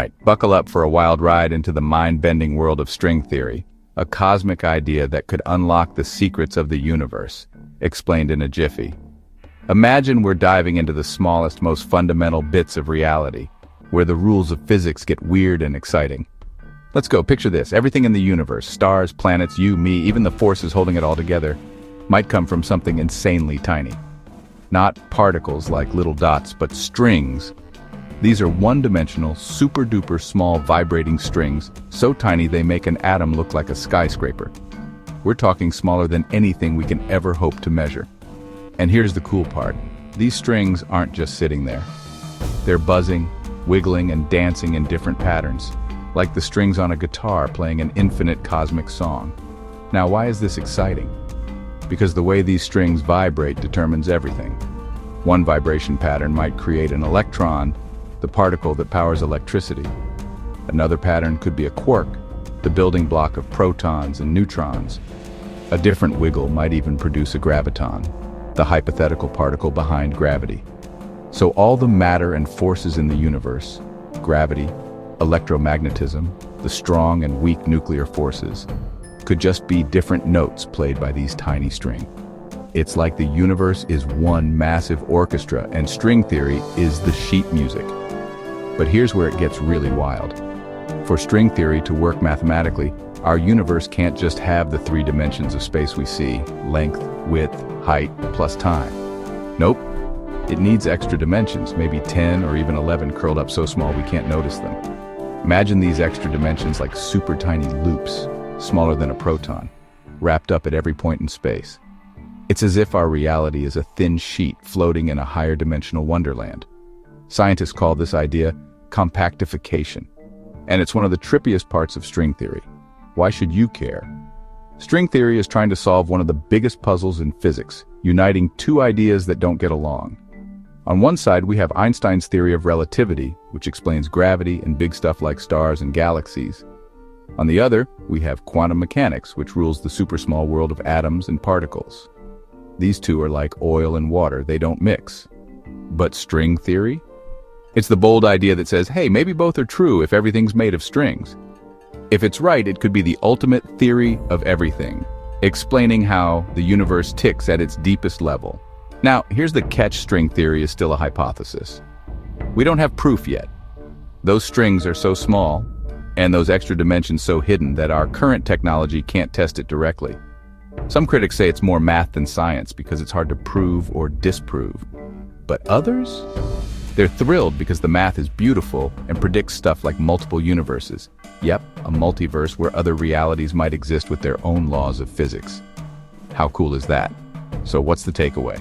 Right, buckle up for a wild ride into the mind-bending world of string theory, a cosmic idea that could unlock the secrets of the universe, explained in a jiffy. Imagine we're diving into the smallest, most fundamental bits of reality, where the rules of physics get weird and exciting. Let's go, picture this. Everything in the universe, stars, planets, you, me, even the forces holding it all together, might come from something insanely tiny. Not particles like little dots, but strings. These are one-dimensional, super-duper small vibrating strings, so tiny they make an atom look like a skyscraper. We're talking smaller than anything we can ever hope to measure. And here's the cool part. These strings aren't just sitting there. They're buzzing, wiggling, and dancing in different patterns, like the strings on a guitar playing an infinite cosmic song. Now, why is this exciting? Because the way these strings vibrate determines everything. One vibration pattern might create an electron, the particle that powers electricity. Another pattern could be a quark, the building block of protons and neutrons. A different wiggle might even produce a graviton, the hypothetical particle behind gravity. So all the matter and forces in the universe, gravity, electromagnetism, the strong and weak nuclear forces, could just be different notes played by these tiny strings. It's like the universe is one massive orchestra and string theory is the sheet music. But here's where it gets really wild. For string theory to work mathematically, our universe can't just have the three dimensions of space we see, length, width, height, plus time. Nope. It needs extra dimensions, maybe 10 or even 11 curled up so small we can't notice them. Imagine these extra dimensions like super tiny loops, smaller than a proton, wrapped up at every point in space. It's as if our reality is a thin sheet floating in a higher dimensional wonderland. Scientists call this idea compactification, and it's one of the trippiest parts of string theory. Why should you care? String theory is trying to solve one of the biggest puzzles in physics, uniting two ideas that don't get along. On one side, we have Einstein's theory of relativity, which explains gravity and big stuff like stars and galaxies. On the other, we have quantum mechanics, which rules the super-small world of atoms and particles. These two are like oil and water, they don't mix. But string theory? It's the bold idea that says, hey, maybe both are true if everything's made of strings. If it's right, it could be the ultimate theory of everything, explaining how the universe ticks at its deepest level. Now, here's the catch: string theory is still a hypothesis. We don't have proof yet. Those strings are so small, and those extra dimensions so hidden that our current technology can't test it directly. Some critics say it's more math than science because it's hard to prove or disprove. But others? They're thrilled because the math is beautiful and predicts stuff like multiple universes. Yep, a multiverse where other realities might exist with their own laws of physics. How cool is that? So what's the takeaway?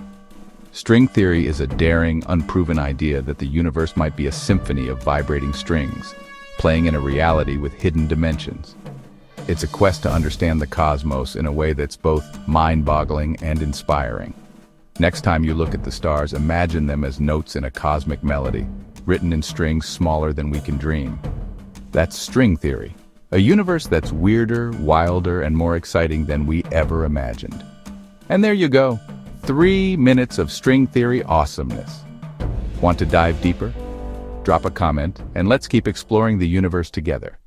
String theory is a daring, unproven idea that the universe might be a symphony of vibrating strings, playing in a reality with hidden dimensions. It's a quest to understand the cosmos in a way that's both mind-boggling and inspiring. Next time you look at the stars, imagine them as notes in a cosmic melody, written in strings smaller than we can dream. That's string theory, a universe that's weirder, wilder, and more exciting than we ever imagined. And there you go, 3 minutes of string theory awesomeness. Want to dive deeper? Drop a comment, and let's keep exploring the universe together.